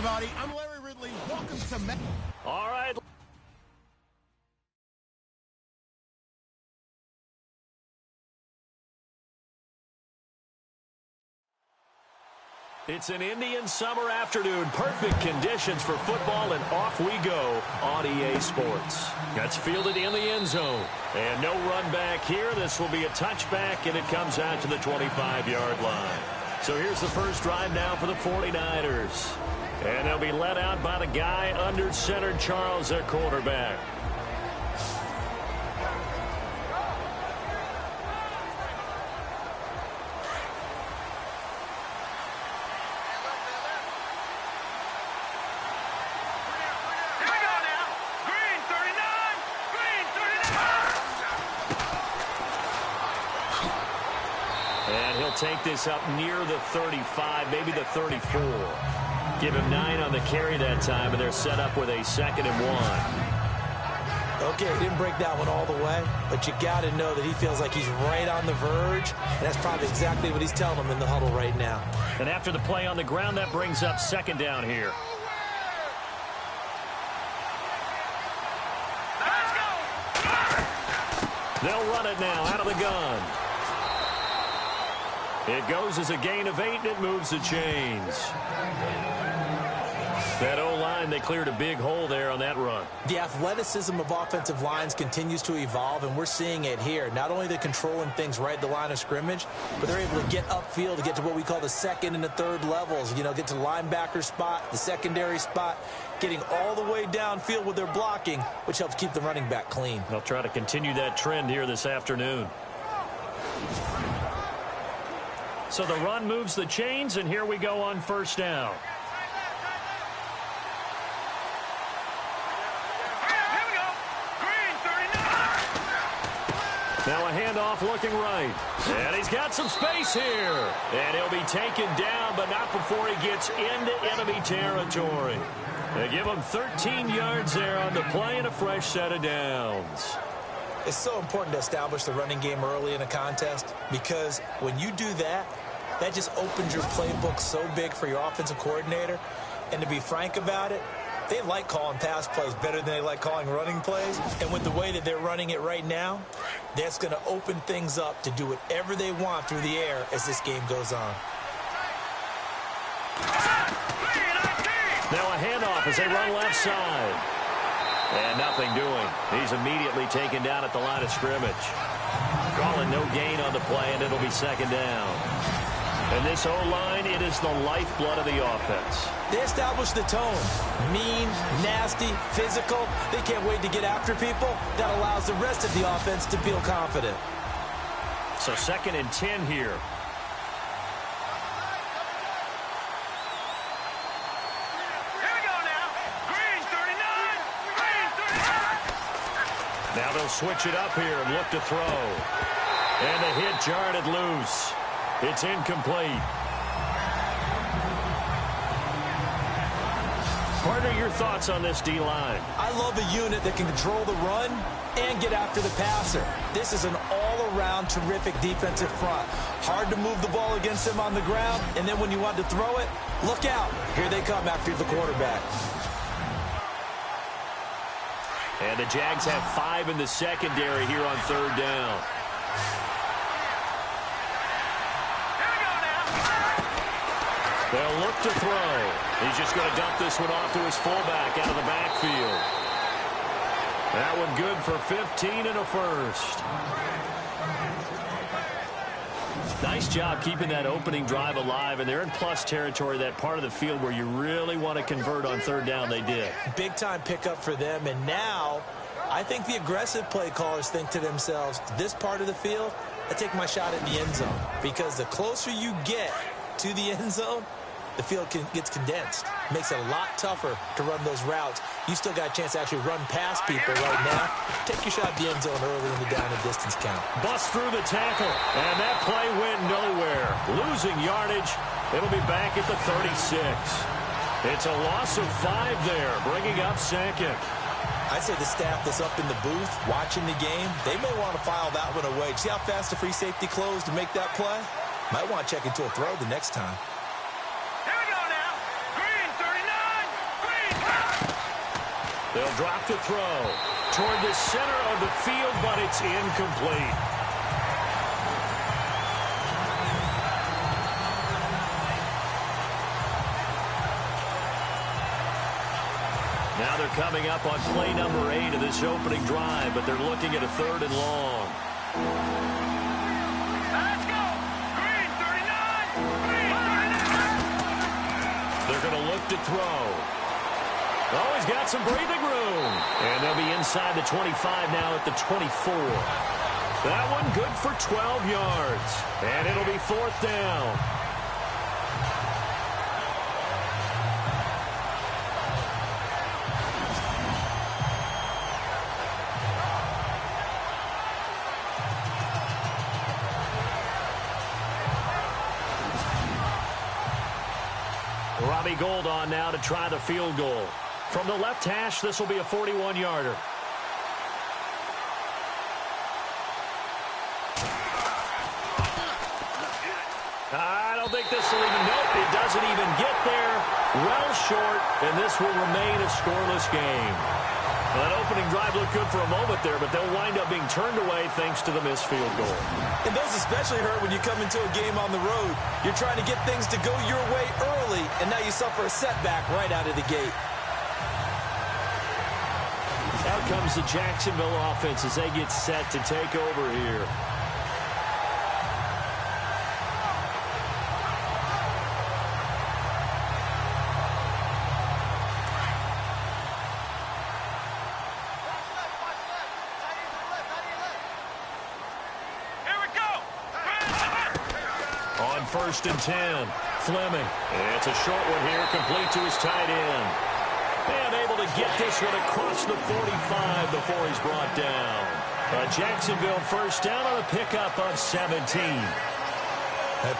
everybody. I'm Larry Ridley. Welcome to All right. It's an Indian summer afternoon. Perfect conditions for football, and off we go on EA Sports. That's fielded in the end zone. And no run back here. This will be a touchback, and it comes out to the 25-yard line. So here's the first drive now for the 49ers. And they'll be led out by the guy under center, Charles, their quarterback. Take this up near the 35, maybe the 34. Give him 9 on the carry that time, and they're set up with a 2nd and 1. Okay, he didn't break that one all the way, but you got to know that he feels like he's right on the verge, and that's probably exactly what he's telling them in the huddle right now. And after the play on the ground, that brings up 2nd down here. Let's go! They'll run it now out of the gun. It goes as a gain of 8, and it moves the chains. That O-line, they cleared a big hole there on that run. The athleticism of offensive lines continues to evolve, and we're seeing it here. Not only they're controlling things right at the line of scrimmage, but they're able to get upfield to get to what we call the 2nd and the 3rd levels. You know, get to the linebacker spot, the secondary spot, getting all the way downfield with their blocking, which helps keep the running back clean. They'll try to continue that trend here this afternoon. So the run moves the chains, and here we go on 1st down. Here we go. Green 39. Now a handoff looking right. And he's got some space here. And he'll be taken down, but not before he gets into enemy territory. They give him 13 yards there on the play and a fresh set of downs. It's so important to establish the running game early in a contest, because when you do that, that just opens your playbook so big for your offensive coordinator. And to be frank about it, they like calling pass plays better than they like calling running plays. And with the way that they're running it right now, that's going to open things up to do whatever they want through the air as this game goes on. Now a handoff as they run left side. And nothing doing. He's immediately taken down at the line of scrimmage. Calling no gain on the play, and it'll be 2nd down. And this O-line, it is the lifeblood of the offense. They establish the tone. Mean, nasty, physical. They can't wait to get after people. That allows the rest of the offense to feel confident. So 2nd and 10 here. Now they'll switch it up here and look to throw. And the hit jarred it loose. It's incomplete. Partner, your thoughts on this D-line? I love a unit that can control the run and get after the passer. This is an all-around terrific defensive front. Hard to move the ball against them on the ground, and then when you want to throw it, look out. Here they come after the quarterback. And the Jags have 5 in the secondary here on 3rd down. They'll look to throw. He's just going to dump this one off to his fullback out of the backfield. That one good for 15 and a first. Nice job keeping that opening drive alive, and they're in plus territory, that part of the field where you really want to convert on 3rd down. They did. Big-time pickup for them, and now I think the aggressive play callers think to themselves, this part of the field, I take my shot at the end zone, because the closer you get to the end zone, the field gets condensed. Makes it a lot tougher to run those routes. You still got a chance to actually run past people right now. Take your shot at the end zone early in the down and distance count. Bust through the tackle, and that play went nowhere. Losing yardage. It'll be back at the 36. It's a loss of 5 there, bringing up 2nd. I'd say the staff that's up in the booth watching the game, they may want to file that one away. See how fast the free safety closed to make that play? Might want to check into a throw the next time. Here we go now. Green 39. They'll drop the throw toward the center of the field, but it's incomplete. Now they're coming up on play number 8 of this opening drive, but they're looking at a 3rd and long. Let's go. Green 39. Green 39. They're going to look to throw. Oh, he's got some breathing room. And they'll be inside the 25 now at the 24. That one good for 12 yards. And it'll be 4th down. Robbie Gould on now to try the field goal. From the left hash, this will be a 41-yarder. I don't think this will even, nope, it doesn't even get there. Well short, and this will remain a scoreless game. Well, that opening drive looked good for a moment there, but they'll wind up being turned away thanks to the missed field goal. And those especially hurt when you come into a game on the road. You're trying to get things to go your way early, and now you suffer a setback right out of the gate. Out comes the Jacksonville offense as they get set to take over here. Here we go. 1st and 10. Fleming. And it's a short one here, complete to his tight end. And able to get this one across the 45 before he's brought down. A Jacksonville 1st down on a pickup of 17.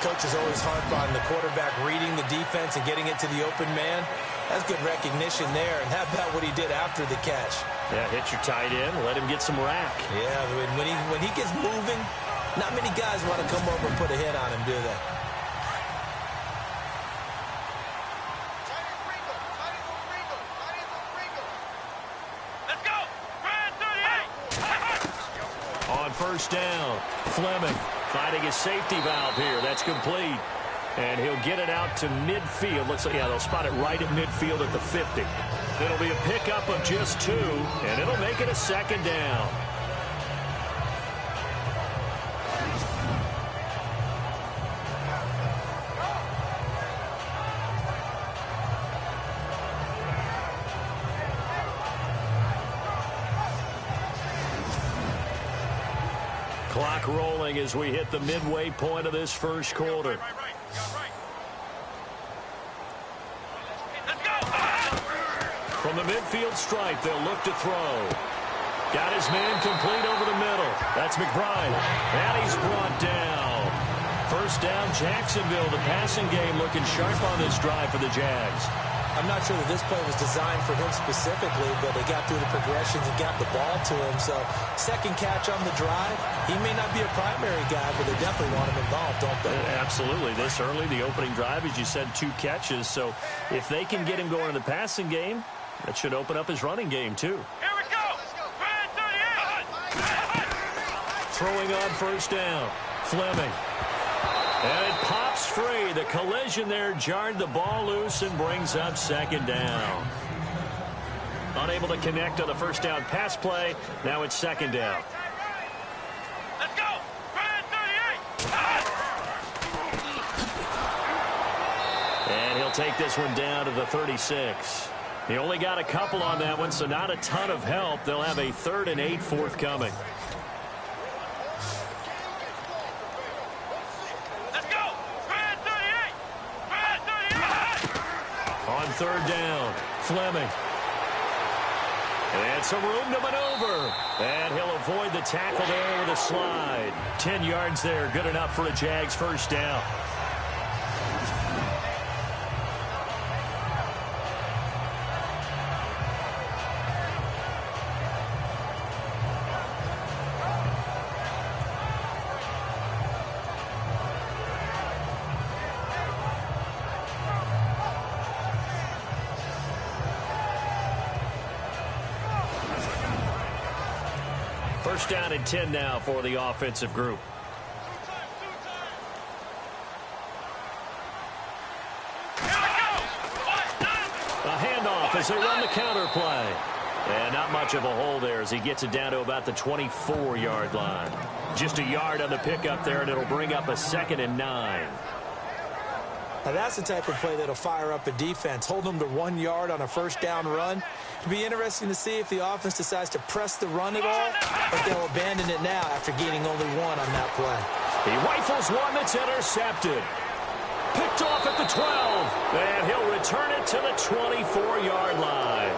Coach is always harp on the quarterback reading the defense and getting it to the open man. That's good recognition there. And how about what he did after the catch? Yeah, hit your tight end, let him get some rack. Yeah, when he gets moving, not many guys want to come over and put a hit on him, do they? Let's go. Green 38. On 1st down, Fleming finding his safety valve here. That's complete. And he'll get it out to midfield. Looks like, yeah, they'll spot it right at midfield at the 50. It'll be a pickup of just 2, and it'll make it a 2nd down. Clock rolling as we hit the midway point of this 1st quarter. Right. Let's go. From the midfield stripe, they'll look to throw. Got his man complete over the middle. That's McBride. And he's brought down. 1st down, Jacksonville. The passing game looking sharp on this drive for the Jags. I'm not sure that this play was designed for him specifically, but they got through the progressions and got the ball to him. So 2nd catch on the drive. He may not be a primary guy, but they definitely want him involved, don't they? Absolutely. This early, the opening drive, as you said, 2 catches. So if they can get him going in the passing game, that should open up his running game, too. Here we go. Green 38. Throwing on 1st down. Fleming. And it pops free. The collision there jarred the ball loose and brings up 2nd down. Unable to connect on the 1st down pass play. Now it's 2nd down. Let's go. Green 38. And he'll take this one down to the 36. He only got a couple on that one, so not a ton of help. They'll have a 3rd and 8 forthcoming. On 3rd down, Fleming. And some room to maneuver. And he'll avoid the tackle there with a slide. 10 yards there, good enough for a Jags 1st down. First down and 10 now for the offensive group. A handoff as they run the counter play. And not much of a hole there as he gets it down to about the 24-yard line. Just a yard on the pickup there, and it'll bring up a 2nd and 9. Now that's the type of play that'll fire up a defense. Hold them to 1 yard on a first down run. It'll be interesting to see if the offense decides to press the run at all, or if they'll abandon it now after gaining only 1 on that play. He rifles one that's intercepted. Picked off at the 12, and he'll return it to the 24-yard line.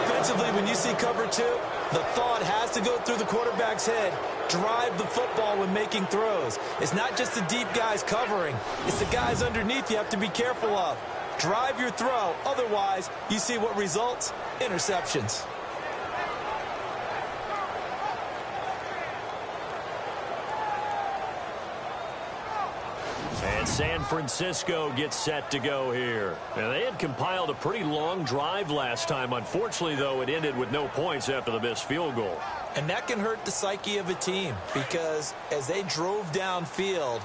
Offensively, when you see cover 2, the thought has to go through the quarterback's head. Drive the football when making throws. It's not just the deep guys covering. It's the guys underneath you have to be careful of. Drive your throw. Otherwise, you see what results? Interceptions. And San Francisco gets set to go here. Now, they had compiled a pretty long drive last time. Unfortunately, though, it ended with no points after the missed field goal. And that can hurt the psyche of a team because as they drove downfield,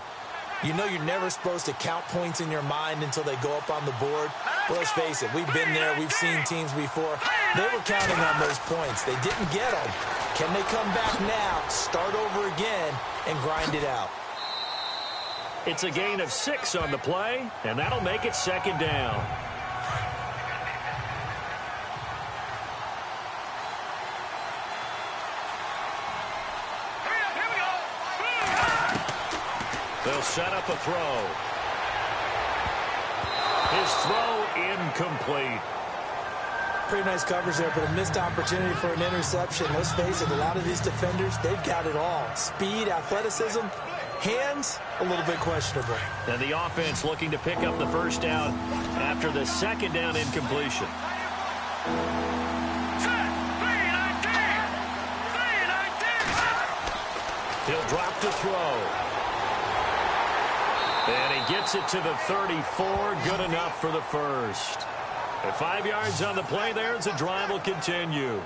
you know you're never supposed to count points in your mind until they go up on the board. Well, let's face it, we've been there. We've seen teams before. They were counting on those points. They didn't get them. Can they come back now, start over again, and grind it out? It's a gain of 6 on the play, and that'll make it 2nd down. They'll set up a throw. His throw incomplete. Pretty nice coverage there, but a missed opportunity for an interception. Let's face it, a lot of these defenders, they've got it all. Speed, athleticism, hands, a little bit questionable. And the offense looking to pick up the first down after the 2nd down incompletion. He'll drop to throw. And he gets it to the 34. Good enough for the first. At 5 yards on the play there, as the drive will continue.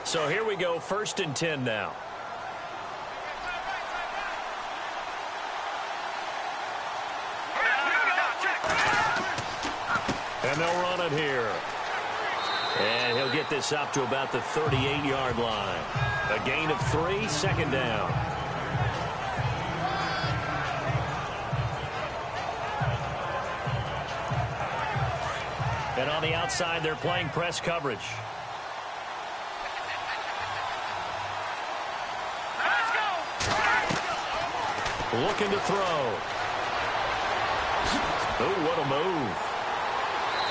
So here we go, 1st and 10 now. And they'll run it here. And he'll get this up to about the 38-yard line. A gain of 3, 2nd down. And on the outside, they're playing press coverage. Looking to throw. Oh, what a move.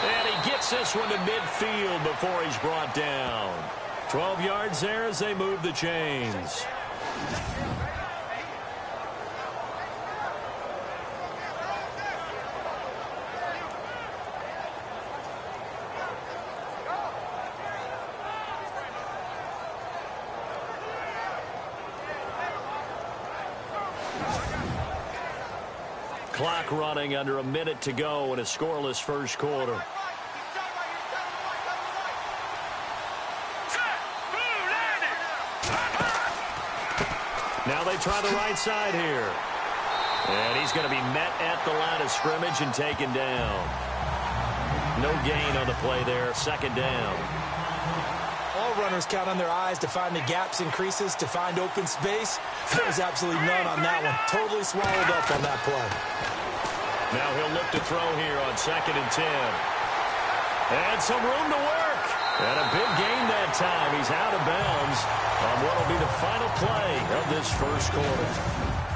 And he gets this one to midfield before he's brought down. 12 yards there as they move the chains. Clock running, under a minute to go in a scoreless first quarter. Now they try the right side here. And he's going to be met at the line of scrimmage and taken down. No gain on the play there, 2nd down. All runners count on their eyes to find the gaps and creases, to find open space. There was absolutely none on that one. Totally swallowed up on that play. Now he'll look to throw here on 2nd and 10. And some room to work. And a big gain that time. He's out of bounds on what will be the final play of this first quarter.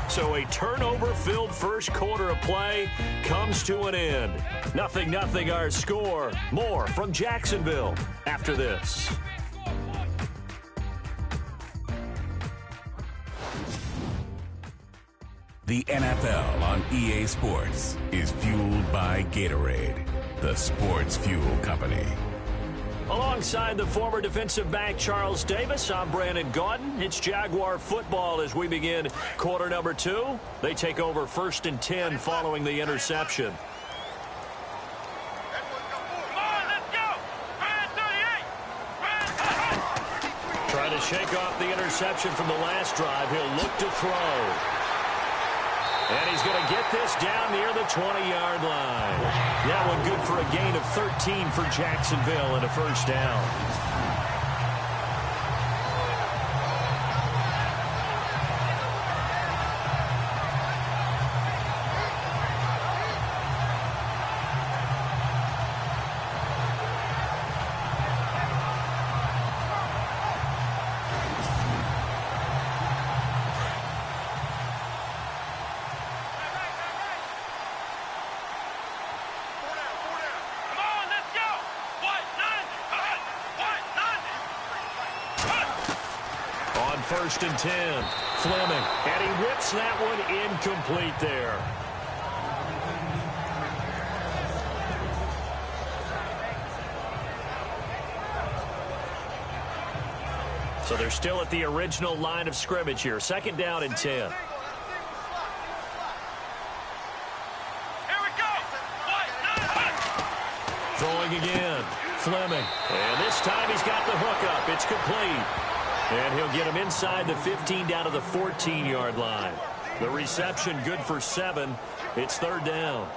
So a turnover-filled first quarter of play comes to an end. 0-0 our score. More from Jacksonville after this. The NFL on EA Sports is fueled by Gatorade, the sports fuel company. Alongside the former defensive back Charles Davis, I'm Brandon Gaudin. It's Jaguar football as we begin quarter number 2. They take over 1st and 10 following the interception. Trying to shake off the interception from the last drive. He'll look to throw. And he's going to get this down near the 20-yard line. That one good for a gain of 13 for Jacksonville and a first down. First and 10. Fleming. And he whips that one incomplete there. So they're still at the original line of scrimmage here. 2nd down and 10. Here we go. Throwing again. Fleming. And this time he's got the hook up. It's complete. And he'll get him inside the 15 down to the 14-yard line. The reception good for 7. It's 3rd down.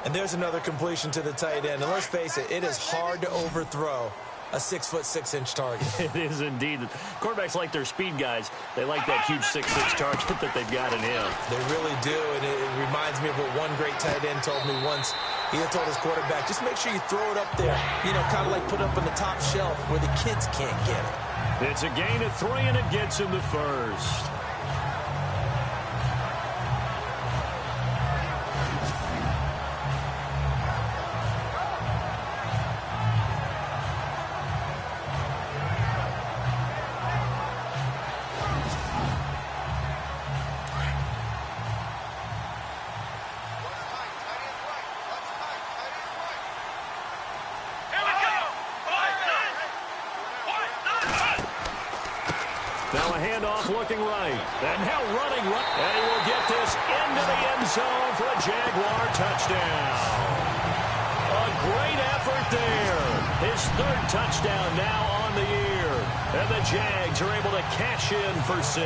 And there's another completion to the tight end. And let's face it, it is hard to overthrow a 6'6" target. It is indeed. Quarterbacks like their speed guys. They like that huge 6'6" target that they've got in him. They really do, and it reminds me of what one great tight end told me once. He had told his quarterback, just make sure you throw it up there. You know, kind of like put it up on the top shelf where the kids can't get it. It's a gain of 3, and it gets him the first. Now a handoff looking right. And now running right. And he will get this into the end zone for a Jaguar touchdown. A great effort there. His 3rd touchdown now on the year. And the Jags are able to cash in for 6.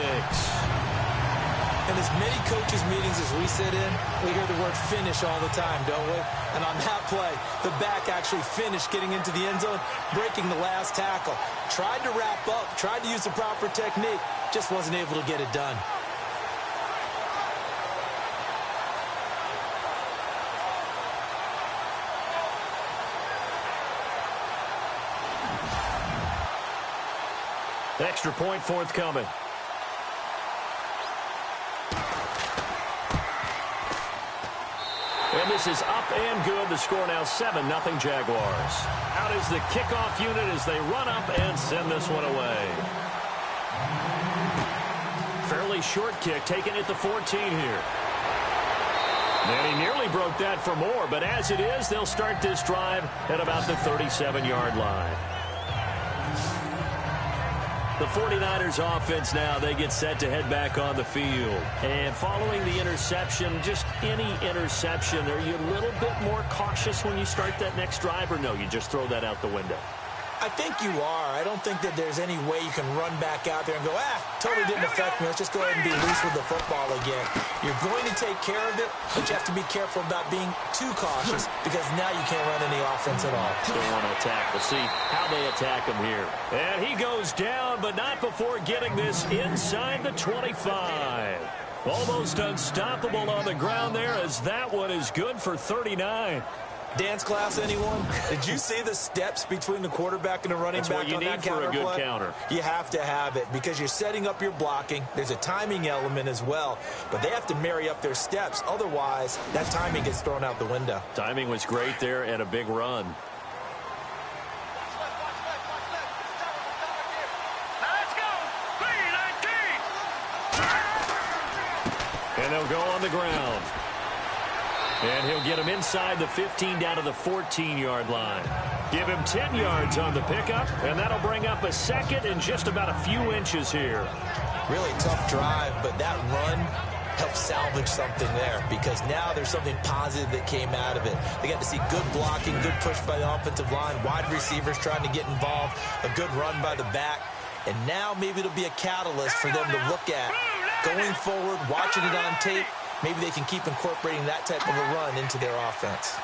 In as many coaches' meetings as we sit in, we hear the word finish all the time, don't we? And on that play, the back actually finished getting into the end zone, breaking the last tackle. Tried to wrap up, tried to use the proper technique, just wasn't able to get it done. Extra point forthcoming. And this is up and good. The score now 7-0 Jaguars. Out is the kickoff unit as they run up and send this one away. Fairly short kick, taken at the 14 here. And he nearly broke that for more, but as it is, they'll start this drive at about the 37-yard line. The 49ers offense now, they get set to head back on the field. And following the interception, just any interception, are you a little bit more cautious when you start that next drive, or no, you just throw that out the window? I think you are. I don't think that there's any way you can run back out there and go, totally didn't affect me. Let's just go ahead and be loose with the football again. You're going to take care of it, but you have to be careful about being too cautious because now you can't run any offense at all. Still want to attack. We'll see how they attack him here. And he goes down, but not before getting this inside the 25. Almost unstoppable on the ground there as that one is good for 39. Dance class, anyone? Did you see the steps between the quarterback and the running back on that counter play? That's what you need for a good counter. You have to have it because you're setting up your blocking. There's a timing element as well, but they have to marry up their steps. Otherwise, that timing gets thrown out the window. Timing was great there and a big run. And they'll go on the ground. And he'll get him inside the 15 down to the 14-yard line. Give him 10 yards on the pickup, and that'll bring up a second and just about a few inches here. Really tough drive, but that run helped salvage something there because now there's something positive that came out of it. They got to see good blocking, good push by the offensive line, wide receivers trying to get involved, a good run by the back, and now maybe it'll be a catalyst for them to look at going forward, watching it on tape. Maybe they can keep incorporating that type of a run into their offense.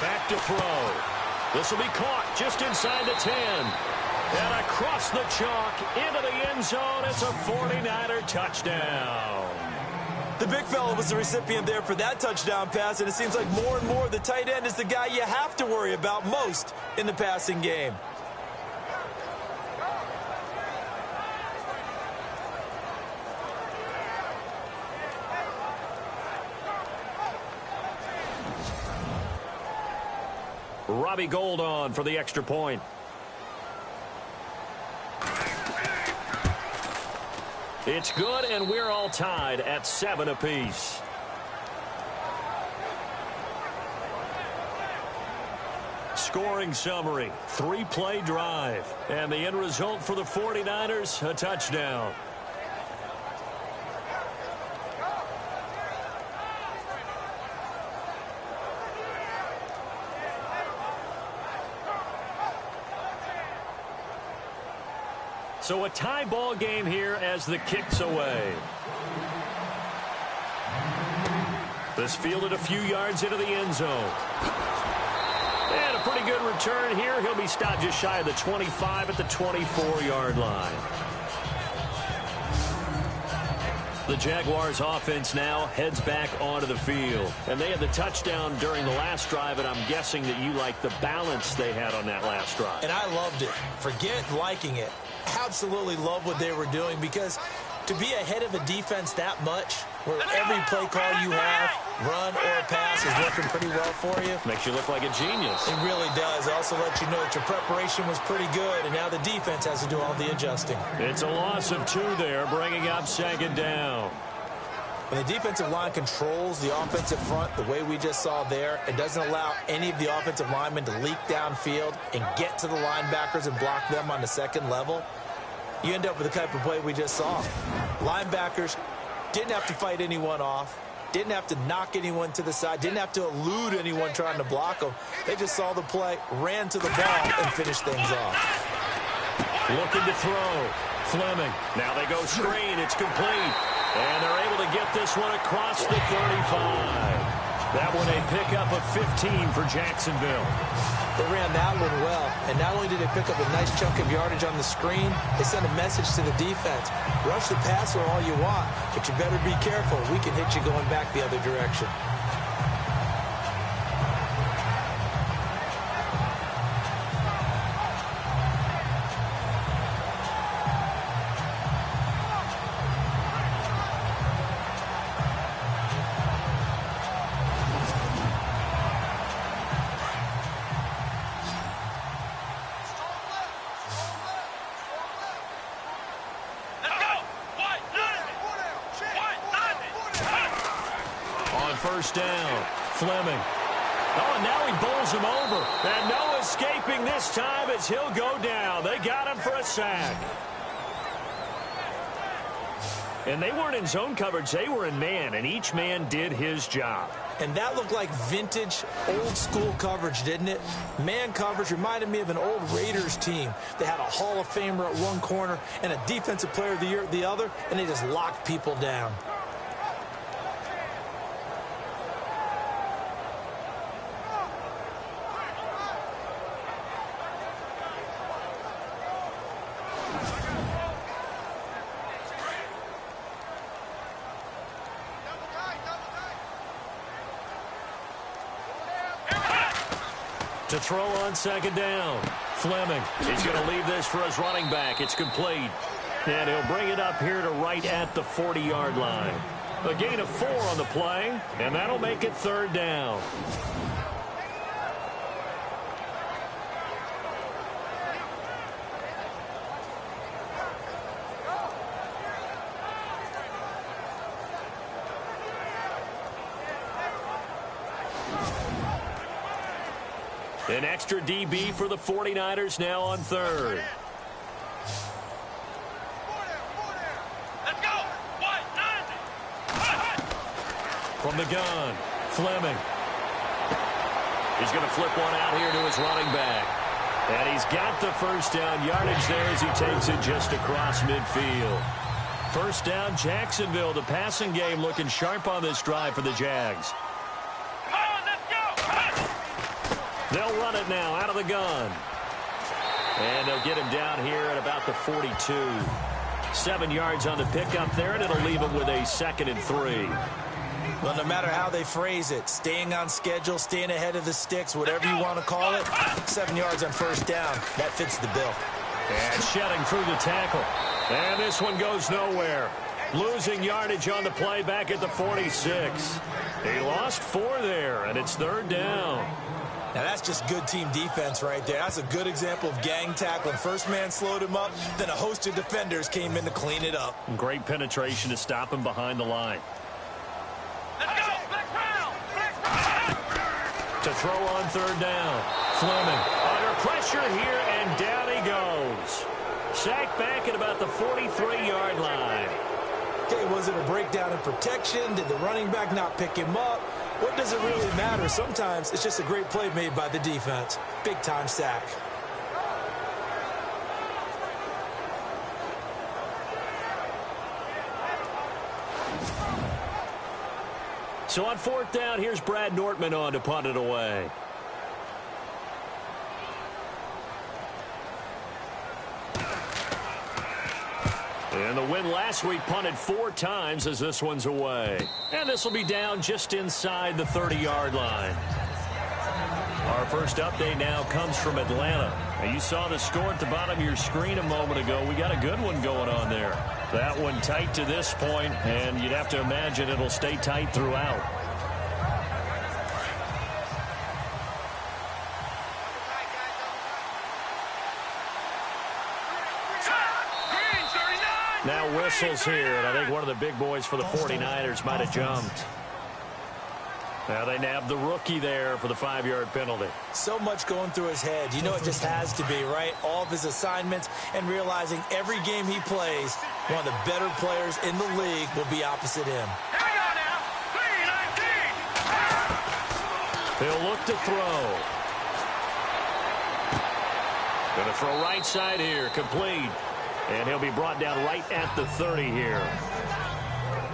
Back to throw. This will be caught just inside the 10. And across the chalk into the end zone. It's a 49er touchdown. The big fella was the recipient there for that touchdown pass, and it seems like more and more the tight end is the guy you have to worry about most in the passing game. Robbie Gould on for the extra point. It's good, and we're all tied at 7 apiece. Scoring summary, 3-play drive. And the end result for the 49ers, a touchdown. So a tie ball game here as the kick's away. This fielded a few yards into the end zone. And a pretty good return here. He'll be stopped just shy of the 25 at the 24-yard line. The Jaguars offense now heads back onto the field. And they had the touchdown during the last drive, and I'm guessing that you like the balance they had on that last drive. And I loved it. Forget liking it. Absolutely love what they were doing, because to be ahead of a defense that much, where every play call you have, run or pass, is working pretty well for you. Makes you look like a genius. It really does. It also lets you know that your preparation was pretty good, and now the defense has to do all the adjusting. It's a loss of 2 there, bringing up second down. When the defensive line controls the offensive front the way we just saw there, it doesn't allow any of the offensive linemen to leak downfield and get to the linebackers and block them on the second level. You end up with the type of play we just saw. Linebackers didn't have to fight anyone off, didn't have to knock anyone to the side, didn't have to elude anyone trying to block them. They just saw the play, ran to the ball, and finished things off. Looking to throw. Fleming. Now they go screen. It's complete. And they're able to get this one across the 35. That one a pickup of 15 for Jacksonville. They ran that one well, and not only did they pick up a nice chunk of yardage on the screen, they sent a message to the defense. Rush the passer all you want, but you better be careful. We can hit you going back the other direction. First down. Fleming. Oh, and now he bowls him over. And no escaping this time as he'll go down. They got him for a sack. And they weren't in zone coverage. They were in man, and each man did his job. And that looked like vintage, old-school coverage, didn't it? Man coverage reminded me of an old Raiders team. They had a Hall of Famer at one corner and a Defensive Player of the Year at the other, and they just locked people down. To throw on second down. Fleming. He's going to leave this for his running back. It's complete. And he'll bring it up here to right at the 40-yard line. A gain of 4 on the play, and that'll make it third down. An extra DB for the 49ers now on third. Let's go. From the gun, Fleming. He's going to flip one out here to his running back. And he's got the first down yardage there as he takes it just across midfield. First down, Jacksonville. The passing game looking sharp on this drive for the Jags. Come on, let's go. They'll run it now out of the gun. And they'll get him down here at about the 42. 7 yards on the pickup there, and it'll leave him with a 2nd and 3. Well, no matter how they phrase it, staying on schedule, staying ahead of the sticks, whatever you want to call it, 7 yards on first down, that fits the bill. And shedding through the tackle. And this one goes nowhere. Losing yardage on the play back at the 46. He lost 4 there, and it's 3rd down. Now, that's just good team defense right there. That's a good example of gang tackling. First man slowed him up, then a host of defenders came in to clean it up. Great penetration to stop him behind the line. Let's go. To throw on 3rd down. Fleming under pressure here, and down he goes. Sacked back at about the 43-yard line. Okay, was it a breakdown in protection? Did the running back not pick him up? What does it really matter? Sometimes it's just a great play made by the defense. Big-time sack. So on 4th down, here's Brad Nortman on to punt it away. And the win last week punted 4 times as this one's away. And this will be down just inside the 30-yard line. Our first update now comes from Atlanta. And you saw the score at the bottom of your screen a moment ago. We got a good one going on there. That one tight to this point, and you'd have to imagine it'll stay tight throughout. Now whistles here, and I think one of the big boys for the 49ers might have jumped. Now they nabbed the rookie there for the 5-yard penalty. So much going through his head. You know it just has to be, right? All of his assignments and realizing every game he plays, one of the better players in the league will be opposite him. Here we go now. 3-19. He'll look to throw. Going to throw right side here, complete. And he'll be brought down right at the 30 here.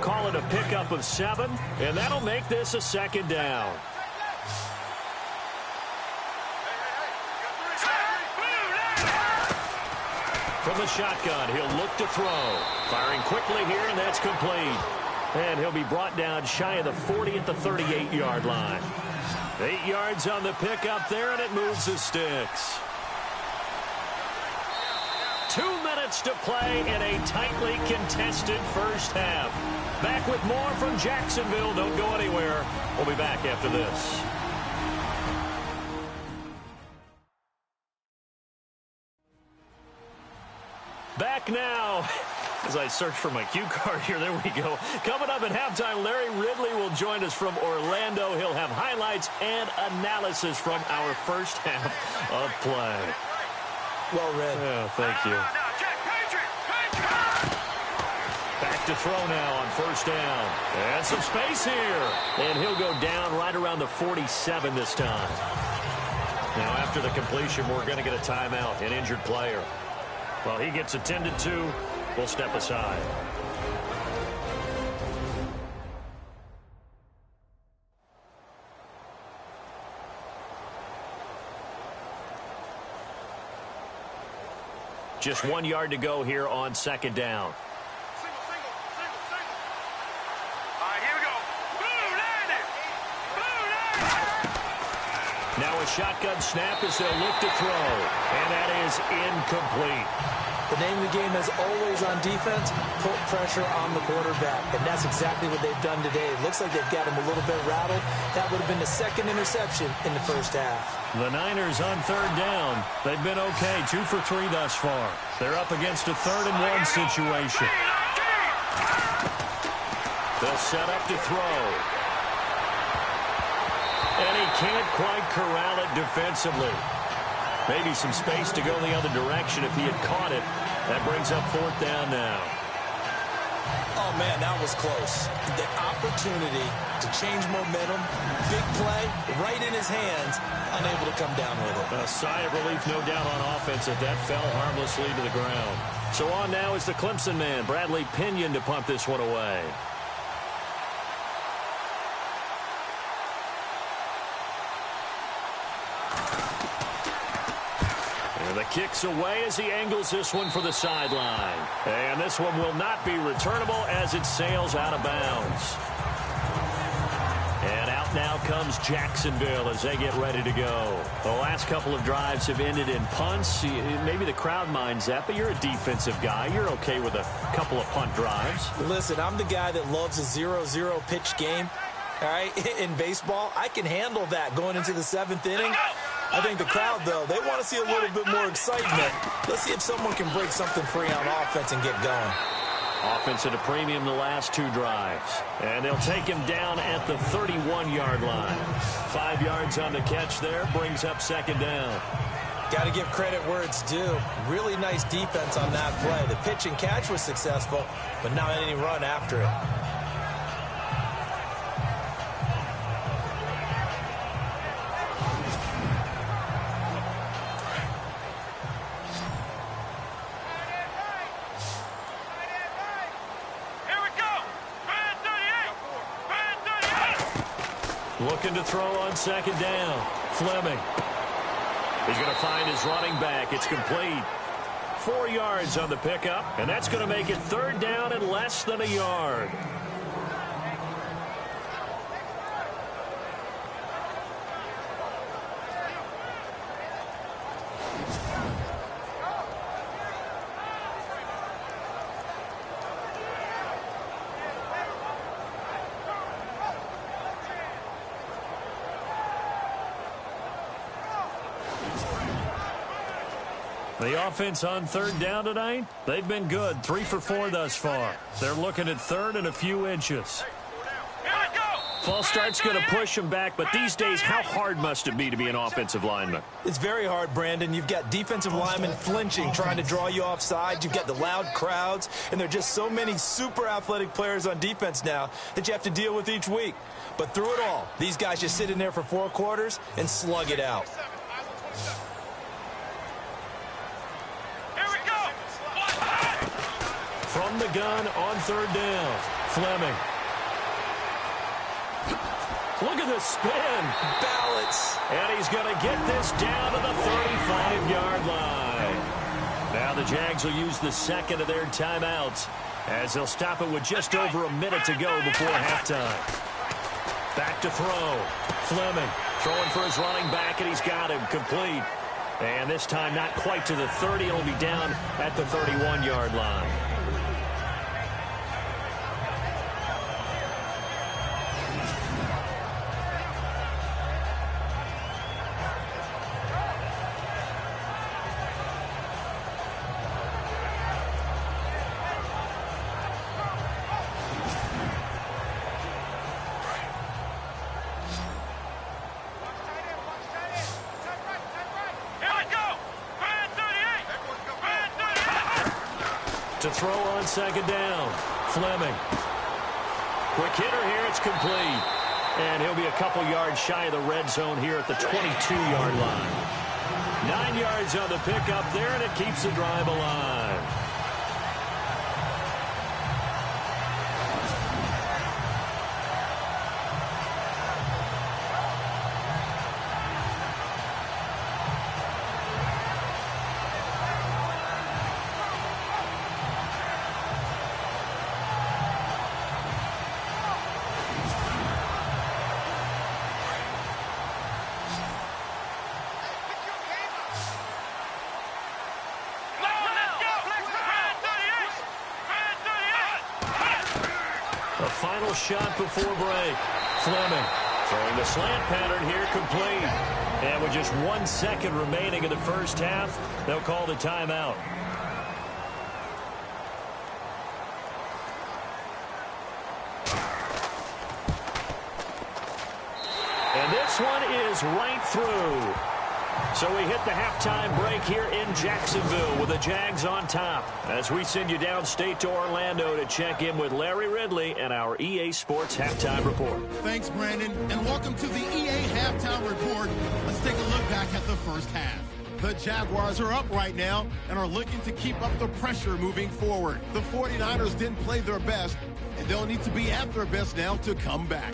Call it a pickup of 7, and that'll make this a 2nd down. From the shotgun, he'll look to throw. Firing quickly here, and that's complete. And he'll be brought down shy of the 40 at the 38-yard line. 8 yards on the pickup there, and it moves the sticks. 2 minutes to play in a tightly contested first half. Back with more from Jacksonville. Don't go anywhere. We'll be back after this. Back now. As I search for my cue card here, there we go. Coming up at halftime, Larry Ridley will join us from Orlando. He'll have highlights and analysis from our first half of play. Well read. Yeah, thank you. Back to throw now on first down. And some space here. And he'll go down right around the 47 this time. Now, after the completion, we're going to get a timeout, an injured player. While he gets attended to, we'll step aside. Just 1 yard to go here on 2nd down. Now a shotgun snap as they'll look to throw. And that is incomplete. The name of the game is always on defense, put pressure on the quarterback. And that's exactly what they've done today. It looks like they've got him a little bit rattled. That would have been the 2nd interception in the first half. The Niners on 3rd down. They've been okay, 2 for 3 thus far. They're up against a 3rd and 1 situation. They'll set up to throw. And he can't quite corral it defensively. Maybe some space to go the other direction if he had caught it. That brings up 4th down now. Oh, man, that was close. The opportunity to change momentum, big play, right in his hands, unable to come down with it. A sigh of relief, no doubt, on offense that fell harmlessly to the ground. So on now is the Clemson man, Bradley Pinion, to punt this one away. And the kick's away as he angles this one for the sideline. And this one will not be returnable as it sails out of bounds. And out now comes Jacksonville as they get ready to go. The last couple of drives have ended in punts. Maybe the crowd minds that, but you're a defensive guy. You're okay with a couple of punt drives. Listen, I'm the guy that loves a 0-0 pitch game. All right, in baseball, I can handle that going into the 7th inning. I think the crowd, though, they want to see a little bit more excitement. Let's see if someone can break something free on offense and get going. Offense at a premium the last 2 drives. And they'll take him down at the 31-yard line. 5 yards on the catch there, brings up 2nd down. Got to give credit where it's due. Really nice defense on that play. The pitch and catch was successful, but not any run after it. Looking to throw on 2nd down. Fleming. He's going to find his running back. It's complete. 4 yards on the pickup, and that's going to make it 3rd down and less than a yard. The offense on 3rd down tonight, they've been good. 3 for 4 thus far. They're looking at 3rd and a few inches. False start's going to push him back, but these days, how hard must it be to be an offensive lineman? It's very hard, Brandon. You've got defensive linemen flinching, trying to draw you offside. You've got the loud crowds, and there are just so many super athletic players on defense now that you have to deal with each week. But through it all, these guys just sit in there for 4 quarters and slug it out. From the gun on 3rd down, Fleming. Look at the spin. Balance. And he's going to get this down to the 35-yard line. Now the Jags will use the 2nd of their timeouts as they'll stop it with just over a minute to go before halftime. Back to throw. Fleming throwing for his running back, and he's got him complete. And this time not quite to the 30. It'll be down at the 31-yard line. To throw on 2nd down, Fleming. Quick hitter here, it's complete. And he'll be a couple yards shy of the red zone here at the 22-yard line. 9 yards on the pickup there, and it keeps the drive alive. A final shot before break. Fleming throwing the slant pattern here, complete. And with just 1 second remaining in the first half, they'll call the timeout. And this this one is right through. So we hit the halftime break here in Jacksonville with the Jags on top as we send you downstate to Orlando to check in with Larry Ridley and our EA Sports Halftime Report. Thanks, Brandon, and welcome to the EA Halftime Report. Let's take a look back at the first half. The Jaguars are up right now and are looking to keep up the pressure moving forward. The 49ers didn't play their best, and they'll need to be at their best now to come back.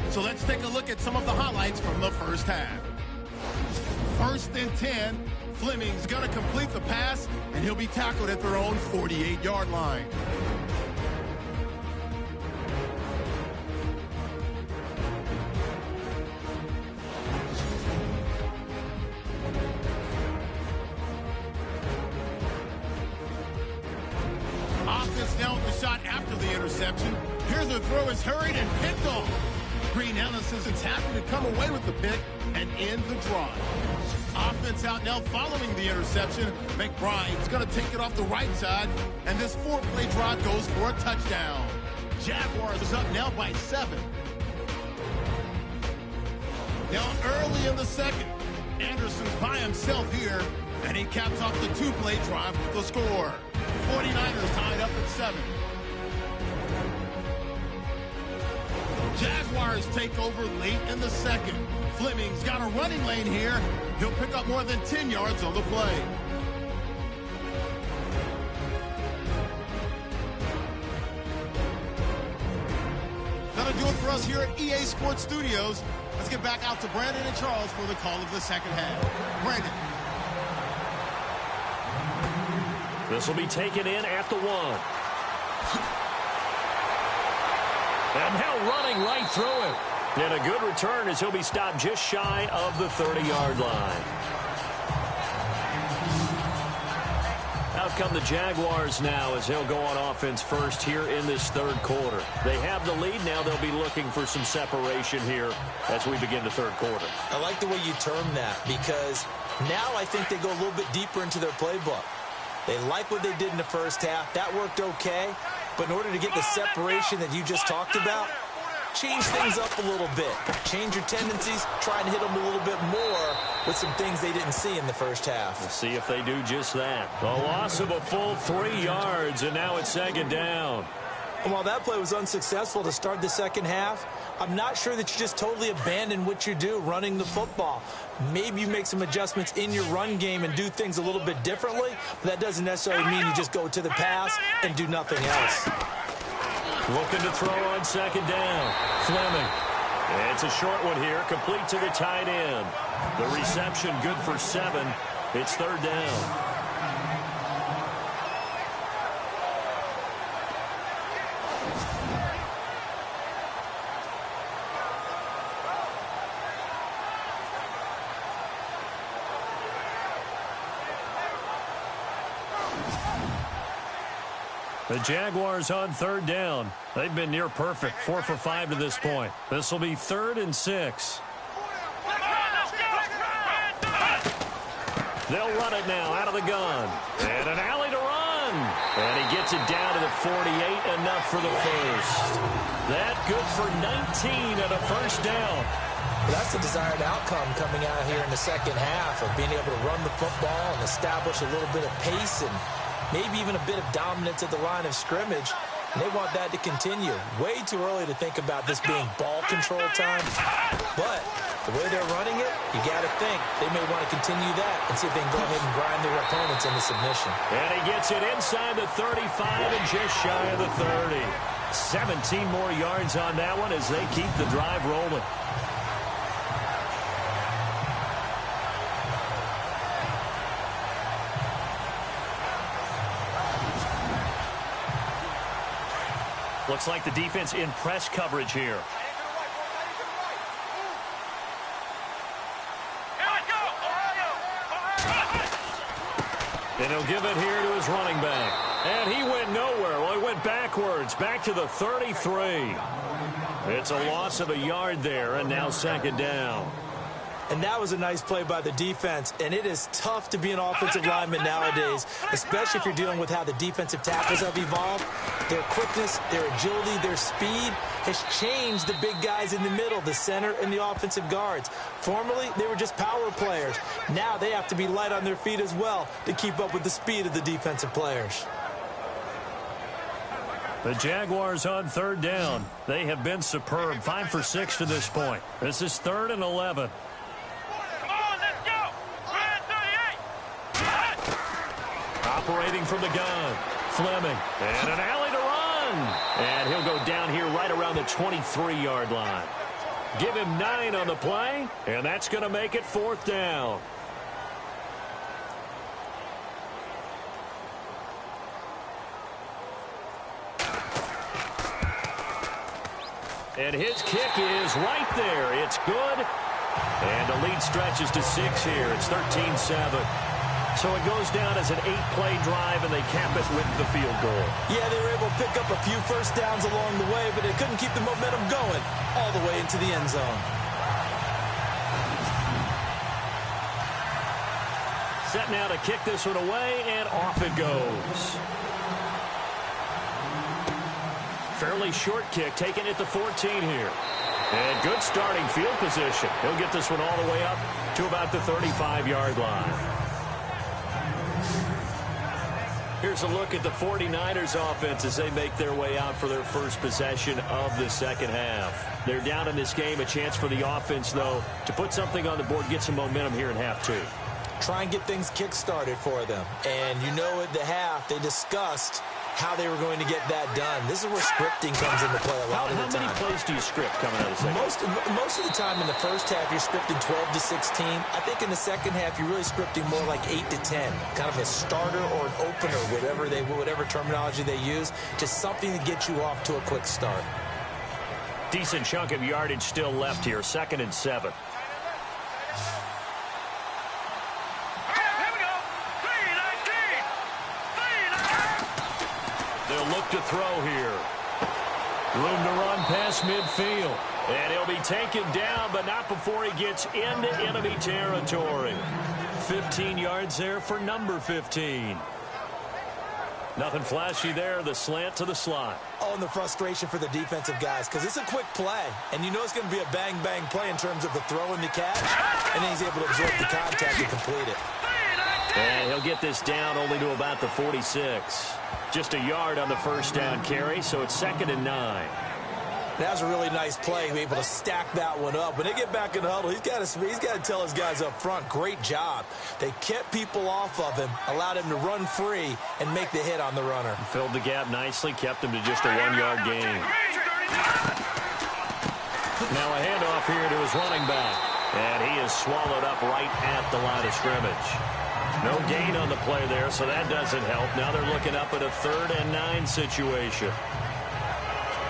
So let's take a look at some of the highlights from the first half. 1st and 10, Fleming's going to complete the pass, and he'll be tackled at their own 48-yard line. Offense now with the shot after the interception. Here's the throw is hurried and picked off. Green Ellis is happy to come away with the pick and end the drive. Offense out now following the interception. McBride's going to take it off the right side, and this 4-play drive goes for a touchdown. Jaguars is up now by 7. Now early in the second, Anderson's by himself here, and he caps off the 2-play drive with the score. 49ers tied up at 7. Jaguars take over late in the second. Fleming's got a running lane here. He'll pick up more than 10 yards on the play. That'll do it for us here at EA Sports Studios. Let's get back out to Brandon and Charles for the call of the second half. Brandon. This will be taken in at the 1. And now running right through it. And a good return as he'll be stopped just shy of the 30-yard line. Out come the Jaguars now as they'll go on offense first here in this third quarter. They have the lead. Now they'll be looking for some separation here as we begin the third quarter. I like the way you term that because now I think they go a little bit deeper into their playbook. They like what they did in the first half. That worked okay. But in order to get the separation that you just talked about, change things up a little bit. Change your tendencies. Try and hit them a little bit more with some things they didn't see in the first half. We'll see if they do just that. A loss of a full 3 yards, and now it's second down. And while that play was unsuccessful to start the second half, I'm not sure that you just totally abandon what you do running the football. Maybe you make some adjustments in your run game and do things a little bit differently, but that doesn't necessarily mean you just go to the pass and do nothing else. Looking to throw on second down. Fleming. It's a short one here, complete to the tight end. The reception good for 7. It's third down. The Jaguars on third down. They've been near perfect, 4 for 5 to this point. This will be 3rd and 6. They'll run it now out of the gun. And an alley to run. And he gets it down to the 48, enough for the first. That good for 19 and a first down. Well, that's the desired outcome coming out here in the second half of being able to run the football and establish a little bit of pace and maybe even a bit of dominance at the line of scrimmage. And they want that to continue. Way too early to think about this being ball control time. But the way they're running it, you got to think they may want to continue that and see if they can go ahead and grind their opponents into submission. And he gets it inside the 35 and just shy of the 30. 17 more yards on that one as they keep the drive rolling. Looks like the defense in press coverage here. And he'll give it here to his running back. And he went nowhere. Well, he went backwards, back to the 33. It's a loss of a yard there, and now second down. And that was a nice play by the defense. And it is tough to be an offensive lineman nowadays, especially if you're dealing with how the defensive tackles have evolved. Their quickness, their agility, their speed has changed the big guys in the middle, the center and the offensive guards. Formerly, they were just power players. Now they have to be light on their feet as well to keep up with the speed of the defensive players. The Jaguars on third down. They have been superb. 5 for 6 to this point. This is 3rd and 11. Come on, let's go. 38. Operating from the gun. Fleming. And an alley to run. And he'll go down here right around the 23-yard line. Give him 9 on the play, and that's going to make it 4th down. And his kick is right there. It's good. And the lead stretches to 6 here. It's 13-7. So it goes down as an 8-play drive, and they cap it with the field goal. Yeah, they were able to pick up a few first downs along the way, but they couldn't keep the momentum going all the way into the end zone. Set now to kick this one away, and off it goes. Fairly short kick, taken at the 14 here. And good starting field position. He'll get this one all the way up to about the 35-yard line. Here's a look at the 49ers offense as they make their way out for their first possession of the second half. They're down in this game. A chance for the offense, though, to put something on the board, get some momentum here in half 2. Try and get things kick-started for them. And you know at the half, they discussed how they were going to get that done. This is where scripting comes into play a lot of the time. How many plays do you script coming out of the second? Most of the time in the first half, you're scripting 12 to 16. I think in the second half, you're really scripting more like 8 to 10. Kind of a starter or an opener, whatever terminology they use. Just something to get you off to a quick start. Decent chunk of yardage still left here. 2nd and 7. Look to throw here. Room to run past midfield. And he'll be taken down, but not before he gets into enemy territory. 15 yards there for number 15. Nothing flashy there. The slant to the slot. Oh, and the frustration for the defensive guys, because it's a quick play. And you know it's going to be a bang-bang play in terms of the throw and the catch. And then he's able to absorb the contact and complete it. And he'll get this down only to about the 46. Just a yard on the first down carry, so it's 2nd and 9. That was a really nice play, be able to stack that one up. When they get back in the huddle, he's got to tell his guys up front, great job. They kept people off of him, allowed him to run free, and make the hit on the runner. Filled the gap nicely, kept him to just a 1-yard gain. Now a handoff here to his running back, and he is swallowed up right at the line of scrimmage. No gain on the play there, so that doesn't help. Now they're looking up at a 3rd and 9 situation.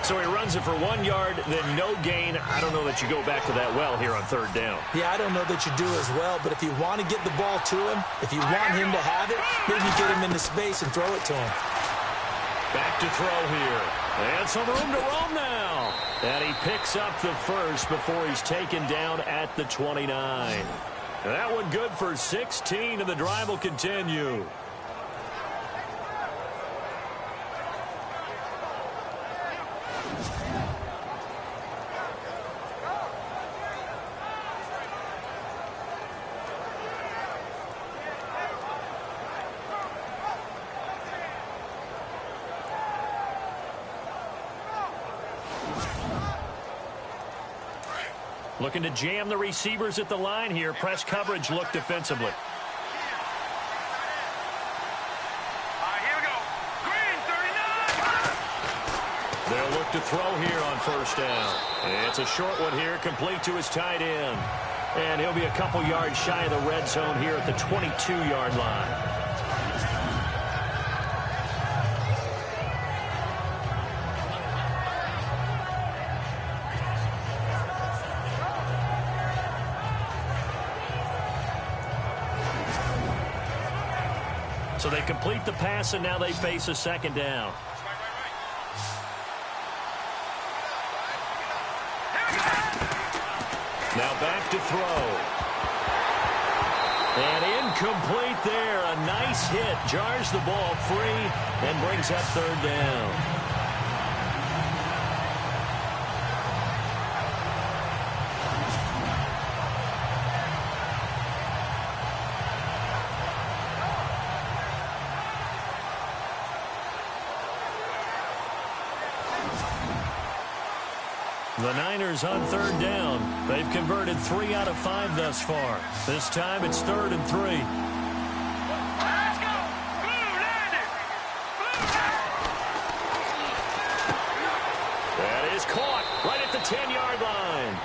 So he runs it for 1 yard, then no gain. I don't know that you go back to that well here on 3rd down. Yeah, I don't know that you do as well, but if you want to get the ball to him, if you want him to have it, maybe get him into space and throw it to him. Back to throw here. And some room to roam now. And he picks up the first before he's taken down at the 29. That one good for 16, and the drive will continue. Looking to jam the receivers at the line here. Press coverage look defensively. Here we go. Green, 39. They'll look to throw here on first down. It's a short one here, complete to his tight end. And he'll be a couple yards shy of the red zone here at the 22-yard line. So they complete the pass, and now they face a second down. Now back to throw. And incomplete there. A nice hit. Jars the ball free and brings up third down. The Niners on third down. They've converted 3 out of 5 thus far. This time it's 3rd and 3. Let's go! Blue landed! That is caught right at the 10-yard line.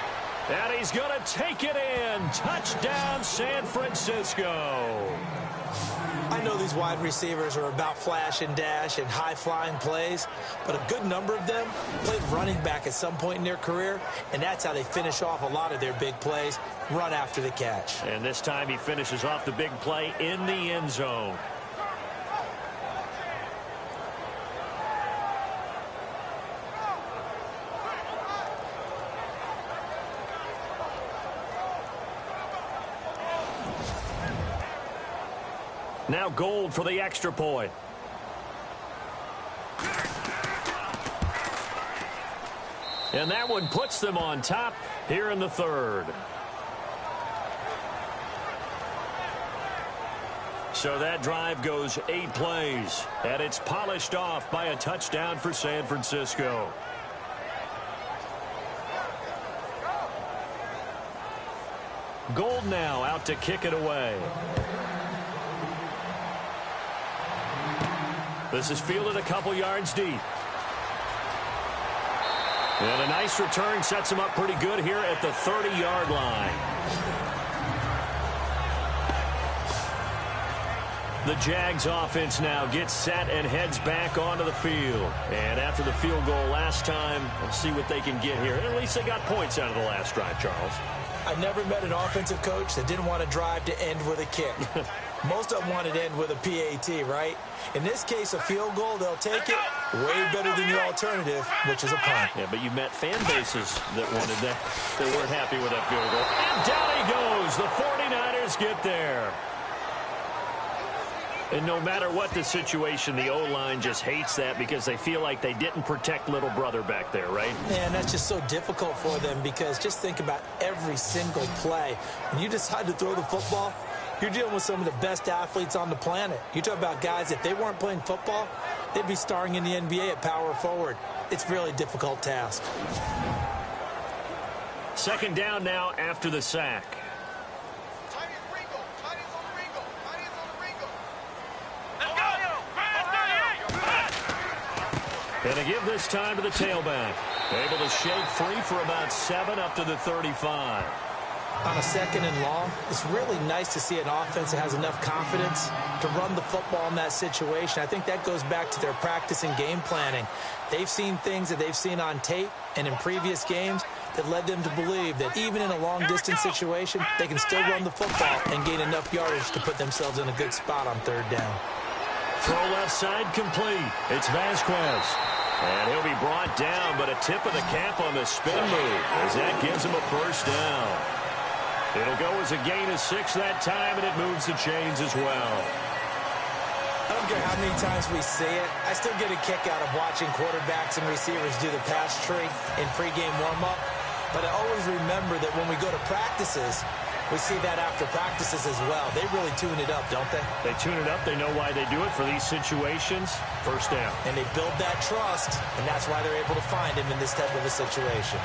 And he's going to take it in. Touchdown, San Francisco. I know these wide receivers are about flash and dash and high-flying plays, but a good number of them played running back at some point in their career, and that's how they finish off a lot of their big plays, run after the catch. And this time he finishes off the big play in the end zone. Now Gold for the extra point. And that one puts them on top here in the 3rd. So that drive goes 8 plays, and it's polished off by a touchdown for San Francisco. Gold now out to kick it away. This is fielded a couple yards deep. And a nice return sets him up pretty good here at the 30-yard line. The Jags offense now gets set and heads back onto the field. And after the field goal last time, we'll see what they can get here. At least they got points out of the last drive, Charles. I never met an offensive coach that didn't want to drive to end with a kick. Most of them wanted to end with a PAT, right? In this case, a field goal, they'll take it. Way better than your alternative, which is a punt. Yeah, but you met fan bases that wanted that. They weren't happy with that field goal. And down he goes. The 49ers get there. And no matter what the situation, the O-line just hates that because they feel like they didn't protect little brother back there, right? Man, that's just so difficult for them because just think about every single play. When you decide to throw the football, you're dealing with some of the best athletes on the planet. You talk about guys, if they weren't playing football, they'd be starring in the NBA at power forward. It's really a difficult task. 2nd down now after the sack. And a give this time to the tailback. Able to shake free for about 7 up to the 35. On a 2nd and long, it's really nice to see an offense that has enough confidence to run the football in that situation. I think that goes back to their practice and game planning. They've seen things that they've seen on tape and in previous games that led them to believe that even in a long-distance situation, they can still run the football and gain enough yardage to put themselves in a good spot on 3rd down. Throw left side complete. It's Vasquez. And he'll be brought down, but a tip of the cap on the spin move as that gives him a 1st down. It'll go as a gain of 6 that time, and it moves the chains as well. I don't care how many times we see it. I still get a kick out of watching quarterbacks and receivers do the pass tree in pregame warm-up. But I always remember that when we go to practices, we see that after practices as well. They really tune it up, don't they? They tune it up. They know why they do it for these situations. 1st down. And they build that trust, and that's why they're able to find him in this type of a situation.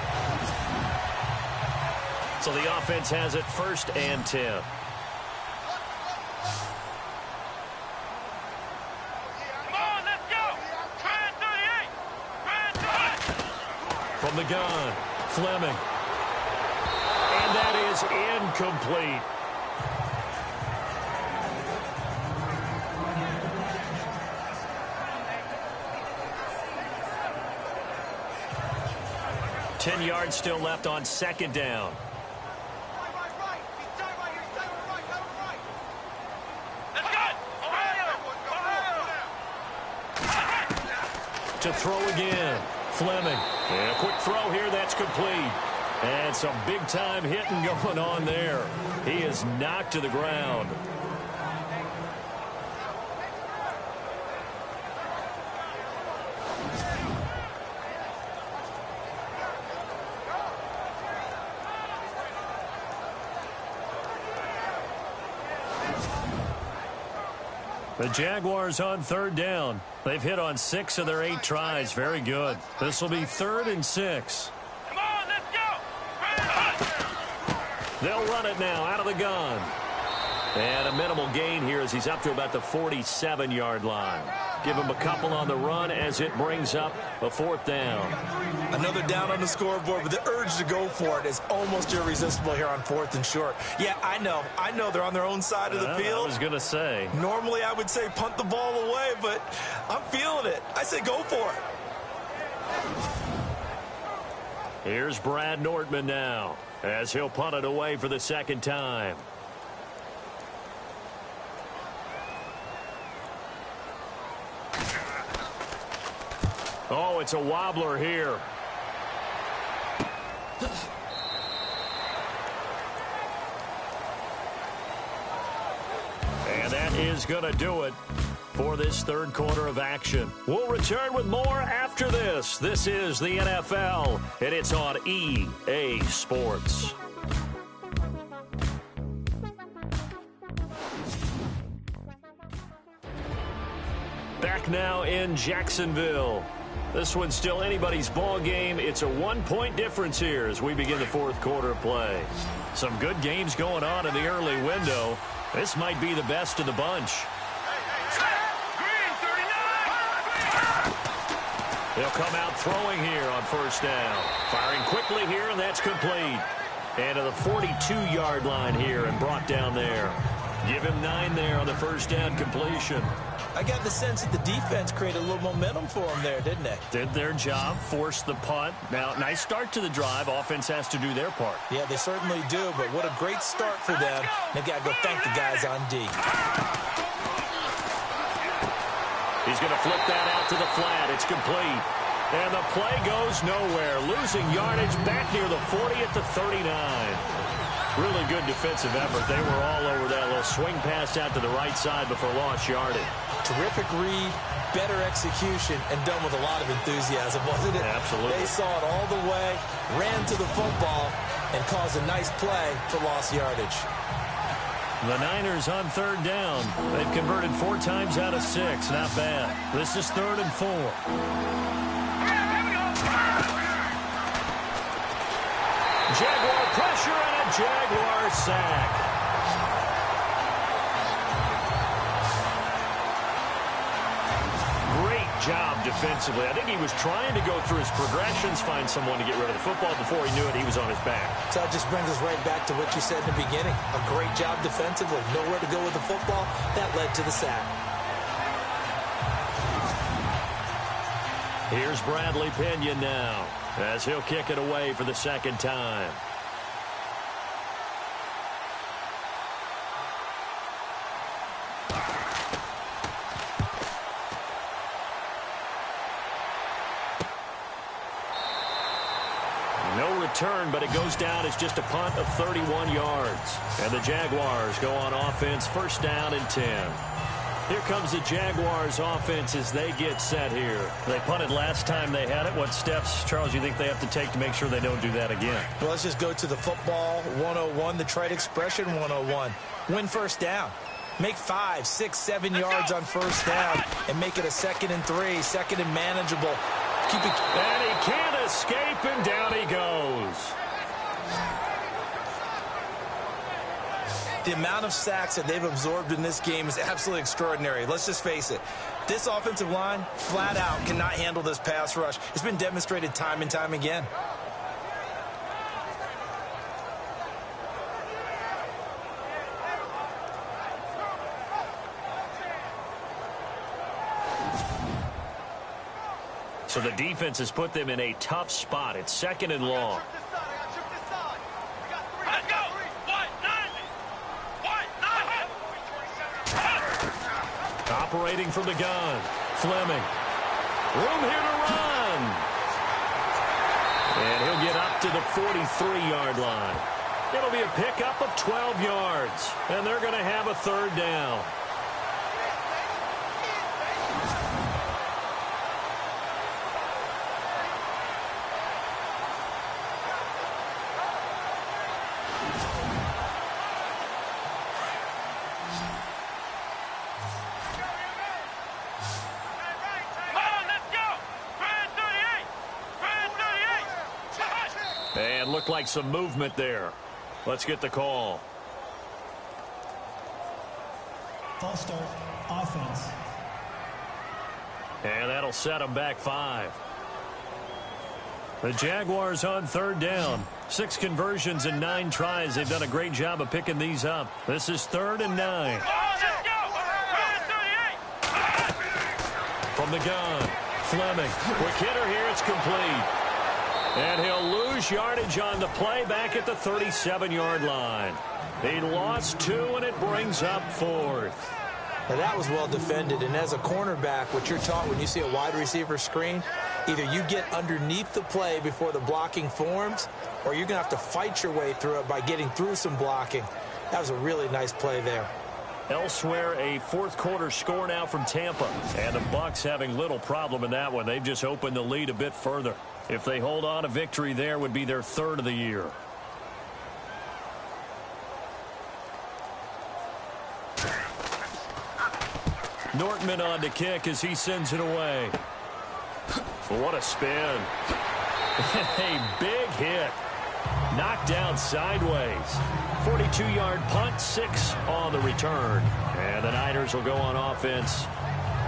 So the offense has it 1st and 10. Come on, let's go! Try 38! Try 38! From the gun, Fleming. And that is incomplete. Ten yards still left on 2nd down. To throw again, Fleming. And a quick throw here, that's complete. And some big-time hitting going on there. He is knocked to the ground. The Jaguars on third down. They've hit on 6 of their 8 tries. Very good. This will be 3rd and 6. Come on, let's go. They'll run it now out of the gun. And a minimal gain here as he's up to about the 47-yard line. Give him a couple on the run as it brings up a 4th down. Another down on the scoreboard, but the urge to go for it is almost irresistible here on 4th and short. Yeah, I know they're on their own side of the field. I was going to say. Normally I would say punt the ball away, but I'm feeling it. I say go for it. Here's Brad Nordman now as he'll punt it away for the 2nd time. Oh, it's a wobbler here. And that is going to do it for this 3rd quarter of action. We'll return with more after this. This is the NFL, and it's on EA Sports. Back now in Jacksonville. This one's still anybody's ball game. It's a 1-point difference here as we begin the 4th quarter of play. Some good games going on in the early window. This might be the best of the bunch. Green, 39. They'll come out throwing here on 1st down. Firing quickly here, and that's complete. And to the 42-yard line here and brought down there. Give him 9 there on the 1st down completion. I got the sense that the defense created a little momentum for them there, didn't they? Did their job, forced the punt. Now, nice start to the drive. Offense has to do their part. Yeah, they certainly do, but what a great start for them. They got to go thank the guys on D. He's going to flip that out to the flat. It's complete. And the play goes nowhere. Losing yardage back near the 40 at the 39. Really good defensive effort. They were all over that little swing pass out to the right side before lost yardage. Terrific read, better execution, and done with a lot of enthusiasm, wasn't it? Absolutely. They saw it all the way, ran to the football, and caused a nice play for lost yardage. The Niners on 3rd down. They've converted 4 times out of 6. Not bad. This is 3rd and 4. Jaguar pressure and a Jaguar sack. Great job defensively. I think he was trying to go through his progressions, find someone to get rid of the football. Before he knew it, he was on his back. So that just brings us right back to what you said in the beginning. A great job defensively. Nowhere to go with the football. That led to the sack. Here's Bradley Pinion now as he'll kick it away for the 2nd time. No return, but it goes down as just a punt of 31 yards. And the Jaguars go on offense, 1st down and 10. Here comes the Jaguars offense as they get set here. They punted last time they had it. What steps, Charles, you think they have to take to make sure they don't do that again? Well, let's just go to the football 101, the trite expression 101. Win 1st down. Make 5, 6, 7 yards on 1st down and make it a 2nd and 3, 2nd and manageable. Keep it. And he can't escape, and down he goes. The amount of sacks that they've absorbed in this game is absolutely extraordinary. Let's just face it. This offensive line, flat out, cannot handle this pass rush. It's been demonstrated time and time again. So the defense has put them in a tough spot. It's 2nd and long. Operating from the gun. Fleming. Room here to run. And he'll get up to the 43-yard line. It'll be a pickup of 12 yards, and they're going to have a third down. And looked like some movement there. Let's get the call. False start, offense. And that'll set them back 5. The Jaguars on third down. 6 conversions and 9 tries. They've done a great job of picking these up. This is 3rd and 9. From the gun, Fleming. Quick hitter here. It's complete. And he'll lose yardage on the play back at the 37-yard line. He lost 2, and it brings up 4th. Now that was well defended, and as a cornerback, what you're taught when you see a wide receiver screen, either you get underneath the play before the blocking forms, or you're going to have to fight your way through it by getting through some blocking. That was a really nice play there. Elsewhere, a fourth-quarter score now from Tampa. And the Bucs having little problem in that one. They've just opened the lead a bit further. If they hold on, a victory there would be their 3rd of the year. Nortman on to kick as he sends it away. What a spin. A big hit. Knocked down sideways. 42-yard punt, 6 on the return. And the Niners will go on offense.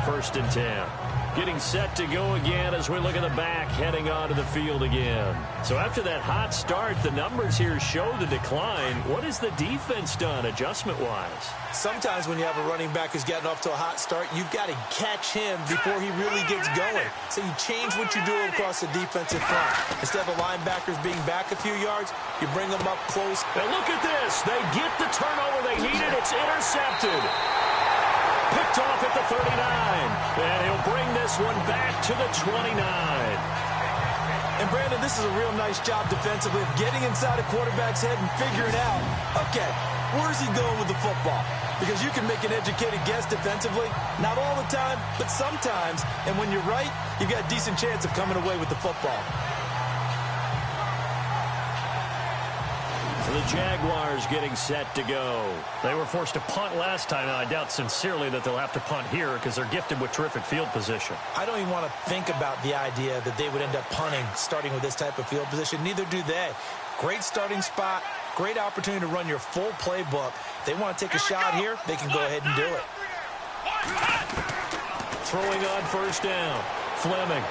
1st and 10. Getting set to go again as we look at the back, heading onto the field again. So after that hot start, the numbers here show the decline. What has the defense done adjustment-wise? Sometimes when you have a running back who's gotten off to a hot start, you've got to catch him before he really gets going. So you change what you do across the defensive front. Instead of the linebackers being back a few yards, you bring them up close. Now look at this. They get the turnover they needed. It's intercepted. Picked off at the 39. And he'll bring this one back to the 29. And Brandon, this is a real nice job defensively of getting inside a quarterback's head and figuring out, okay, where's he going with the football? Because you can make an educated guess defensively, not all the time, but sometimes. And when you're right, you've got a decent chance of coming away with the football. The Jaguars getting set to go. They were forced to punt last time, and I doubt sincerely that they'll have to punt here because they're gifted with terrific field position. I don't even want to think about the idea that they would end up punting starting with this type of field position. Neither do they. Great starting spot, great opportunity to run your full playbook. If they want to take a shot here, they can go ahead and do it. Throwing on 1st down, Fleming.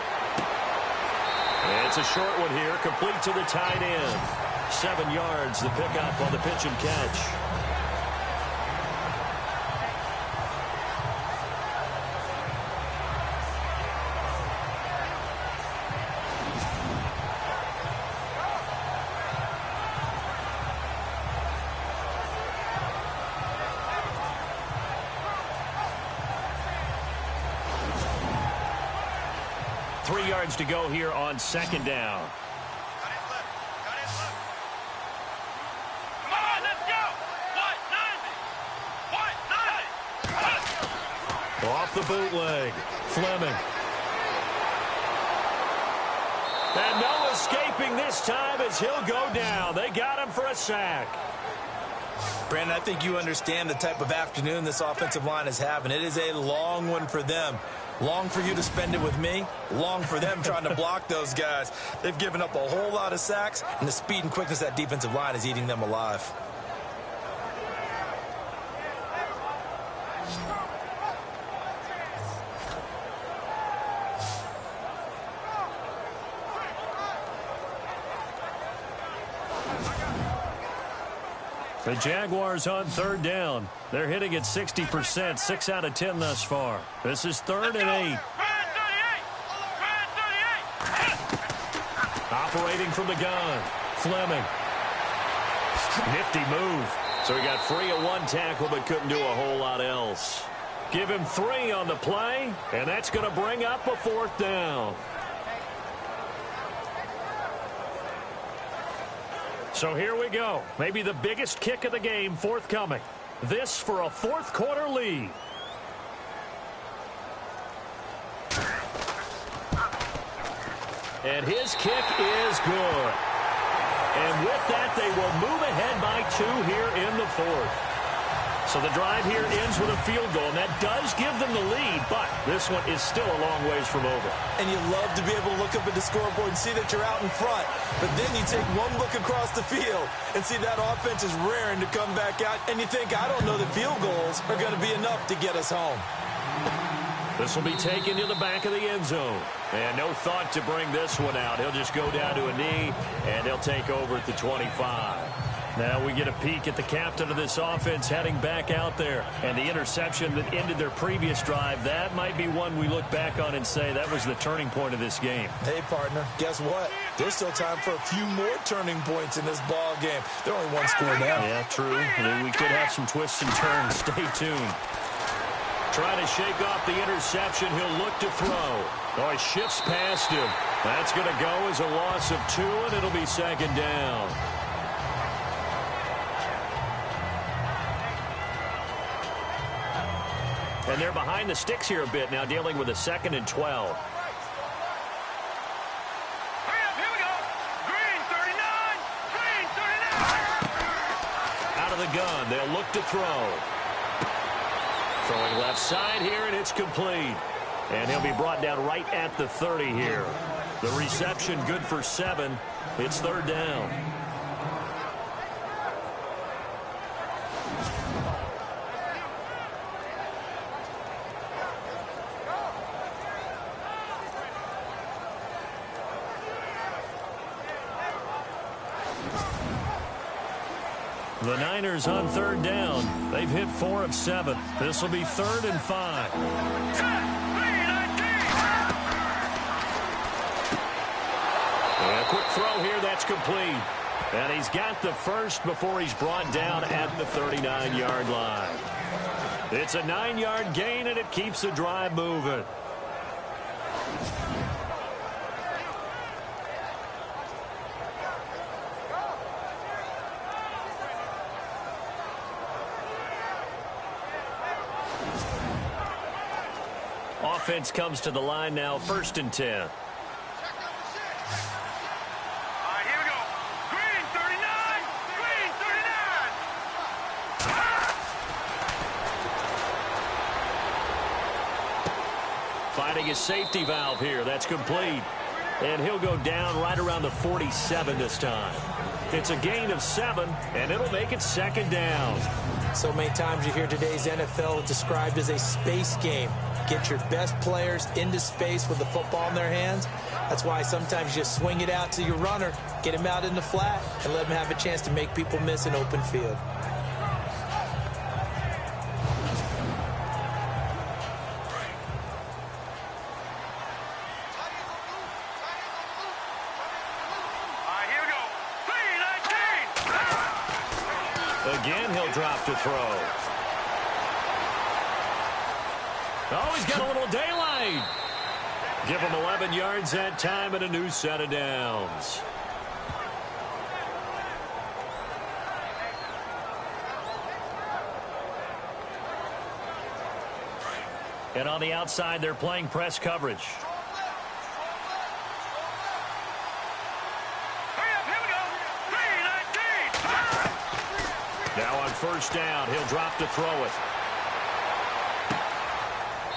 And it's a short one here, complete to the tight end. 7 yards, the pickup on the pitch and catch. Three yards to go here on 2nd down. Off the bootleg, Fleming. And no escaping this time as he'll go down. They got him for a sack. Brandon, I think you understand the type of afternoon this offensive line is having. It is a long one for them. Long for you to spend it with me. Long for them trying to block those guys. They've given up a whole lot of sacks, and the speed and quickness of that defensive line is eating them alive. The Jaguars on 3rd down. They're hitting at 60%, 6 out of 10 thus far. This is 3rd and 8. Operating from the gun, Fleming. Nifty move. So he got free of 1 tackle but couldn't do a whole lot else. Give him 3 on the play, and that's going to bring up a 4th down. So here we go. Maybe the biggest kick of the game forthcoming. This for a fourth quarter lead. And his kick is good. And with that, they will move ahead by 2 here in the fourth. So the drive here ends with a field goal, and that does give them the lead, but this one is still a long ways from over. And you love to be able to look up at the scoreboard and see that you're out in front. But then you take one look across the field and see that offense is raring to come back out, and you think, I don't know that field goals are going to be enough to get us home. This will be taken to the back of the end zone. And no thought to bring this one out. He'll just go down to a knee, and he'll take over at the 25. Now we get a peek at the captain of this offense heading back out there. And the interception that ended their previous drive, that might be one we look back on and say that was the turning point of this game. Hey, partner, guess what? There's still time for a few more turning points in this ball game. They're only one score down. Yeah, true. I mean, we could have some twists and turns. Stay tuned. Trying to shake off the interception. He'll look to throw. Oh, he shifts past him. That's going to go as a loss of 2, and it'll be second down. And they're behind the sticks here a bit now, dealing with a 2nd and 12. Hurry up, here we go. Green 39. Green 39. Out of the gun. They'll look to throw. Throwing left side here, and it's complete. And he'll be brought down right at the 30 here. The reception good for 7. It's 3rd down. The Niners on 3rd down. They've hit 4 of 7. This will be 3rd and 5. And a quick throw here, that's complete. And he's got the first before he's brought down at the 39-yard line. It's a 9-yard gain, and it keeps the drive moving. Offense comes to the line now, 1st and 10. All right, here we go. Green 39. Green 39. Finding his safety valve here. That's complete. And he'll go down right around the 47 this time. It's a gain of 7, and it'll make it 2nd down. So many times you hear today's NFL described as a space game. Get your best players into space with the football in their hands. That's why sometimes you just swing it out to your runner, get him out in the flat, and let him have a chance to make people miss an open field. Again, he'll drop to throw. Oh, he's got a little daylight. Give him 11 yards that time and a new set of downs. And on the outside, they're playing press coverage. Now on 1st down, he'll drop to throw it.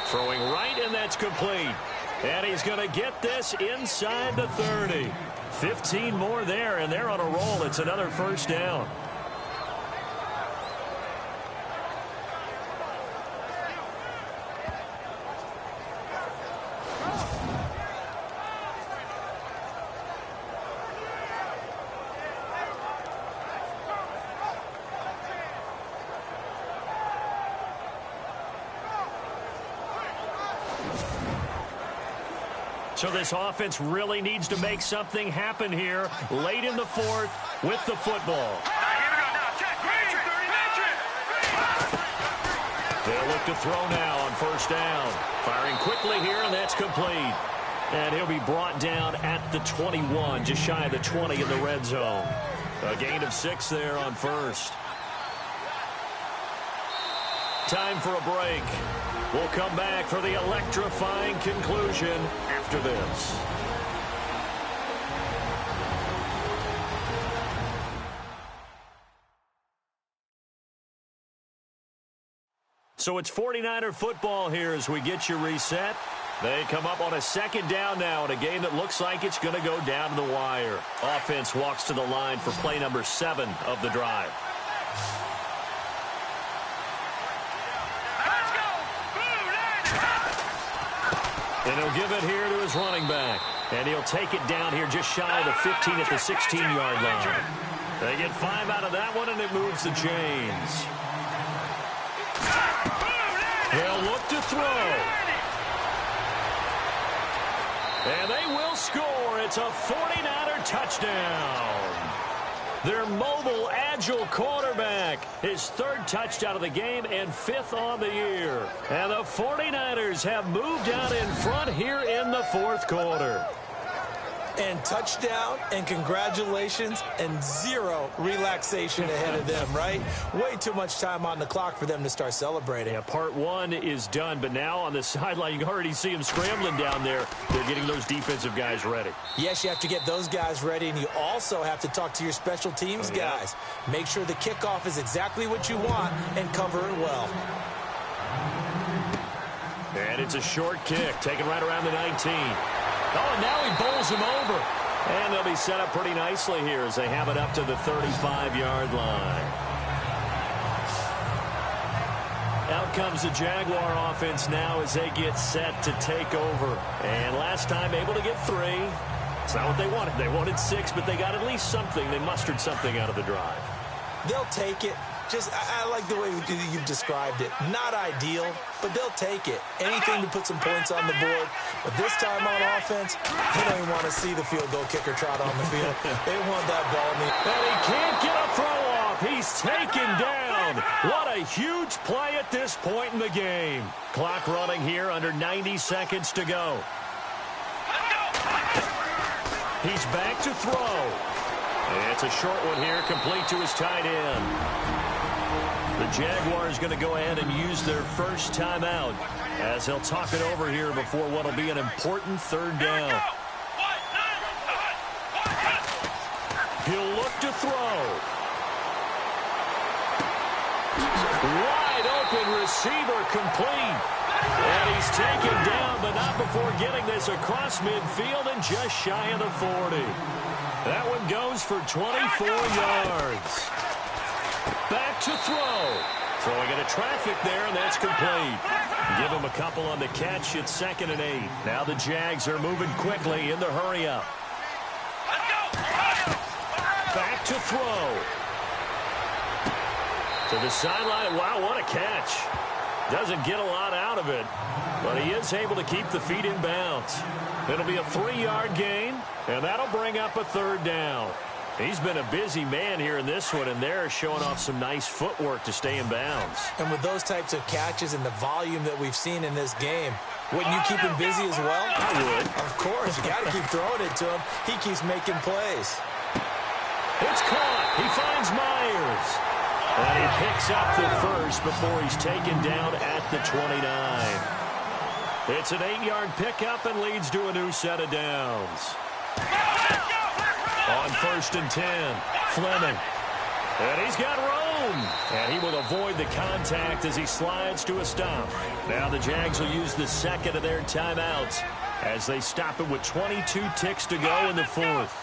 Throwing right, and that's complete. And he's going to get this inside the 30. 15 more there, and they're on a roll. It's another 1st down. So this offense really needs to make something happen here late in the 4th with the football. They'll look to throw now on 1st down. Firing quickly here, and that's complete. And he'll be brought down at the 21, just shy of the 20 in the red zone. A gain of 6 there on first. Time for a break. We'll come back for the electrifying conclusion after this. So it's 49er football here as we get you reset. They come up on a second down now in a game that looks like it's going to go down to the wire. Offense walks to the line for play number 7 of the drive. Let's go! And he'll give it here to his running back. And he'll take it down here just shy of the 15 at the 16-yard line. They get 5 out of that one, and it moves the chains. They'll look to throw. And they will score. It's a 49er touchdown. Their mobile, agile quarterback. His 3rd touchdown of the game and 5th on the year. And the 49ers have moved out in front here in the 4th quarter. And touchdown, and congratulations, and 0 relaxation ahead of them, right? Way too much time on the clock for them to start celebrating. Yeah, part 1 is done, but now on the sideline, you can already see them scrambling down there. They're getting those defensive guys ready. Yes, you have to get those guys ready, and you also have to talk to your special teams guys. Make sure the kickoff is exactly what you want and cover it well. And it's a short kick, taken right around the 19. Oh, and now he bowls him over. And they'll be set up pretty nicely here as they have it up to the 35-yard line. Out comes the Jaguar offense now as they get set to take over. And last time able to get 3. It's not what they wanted. They wanted 6, but they got at least something. They mustered something out of the drive. They'll take it. I like the way you've described it. Not ideal, but they'll take it. Anything to put some points on the board. But this time on offense, they don't even want to see the field goal kicker trot on the field. They want that ball. And he can't get a throw off. He's taken down. What a huge play at this point in the game. Clock running here under 90 seconds to go. He's back to throw. And it's a short one here, complete to his tight end. The Jaguars going to go ahead and use their first timeout as they'll talk it over here before what will be an important 3rd down. He'll look to throw. Wide open receiver complete. And he's taken down, but not before getting this across midfield and just shy of the 40. That one goes for 24 yards. Back to throw. Throwing into traffic there, and that's complete. Give him a couple on the catch. It's 2nd and 8. Now the Jags are moving quickly in the hurry-up. Back to throw. To the sideline. Wow, what a catch. Doesn't get a lot out of it, but he is able to keep the feet in bounds. It'll be a 3-yard gain, and that'll bring up a 3rd down. He's been a busy man here in this one, and they're showing off some nice footwork to stay in bounds. And with those types of catches and the volume that we've seen in this game, wouldn't you keep him busy as well? I would. Of course. You got to keep throwing it to him. He keeps making plays. It's caught. He finds Myers. And he picks up the first before he's taken down at the 29. It's an 8-yard pickup and leads to a new set of downs. On 1st and 10, Fleming. And he's got room. And he will avoid the contact as he slides to a stop. Now the Jags will use the 2nd of their timeouts as they stop it with 22 ticks to go in the 4th.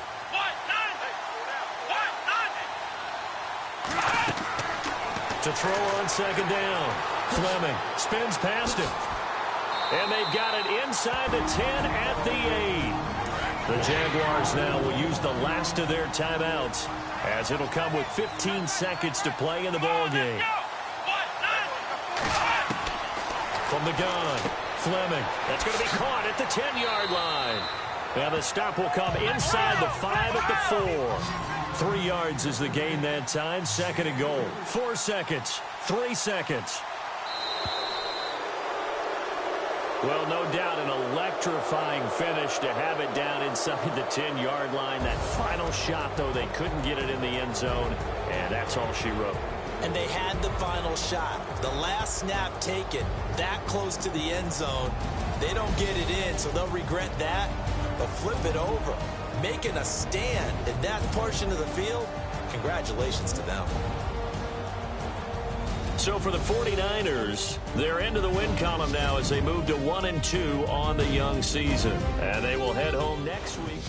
To throw on 2nd down. Fleming spins past him. And they've got it inside the 10 at the 8. The Jaguars now will use the last of their timeouts as it'll come with 15 seconds to play in the ballgame. From the gun, Fleming. That's going to be caught at the 10-yard line. Now the stop will come inside the 5 at the 4. 3 yards is the gain that time. 2nd and goal. 4 seconds. 3 seconds. Well, no doubt an electrifying finish to have it down inside the 10-yard line. That final shot, though, they couldn't get it in the end zone, and that's all she wrote. And they had the final shot. The last snap taken that close to the end zone. They don't get it in, so they'll regret that. But flip it over, making a stand in that portion of the field, congratulations to them. So for the 49ers, they're into the win column now as they move to 1-2 on the young season. And they will head home next week.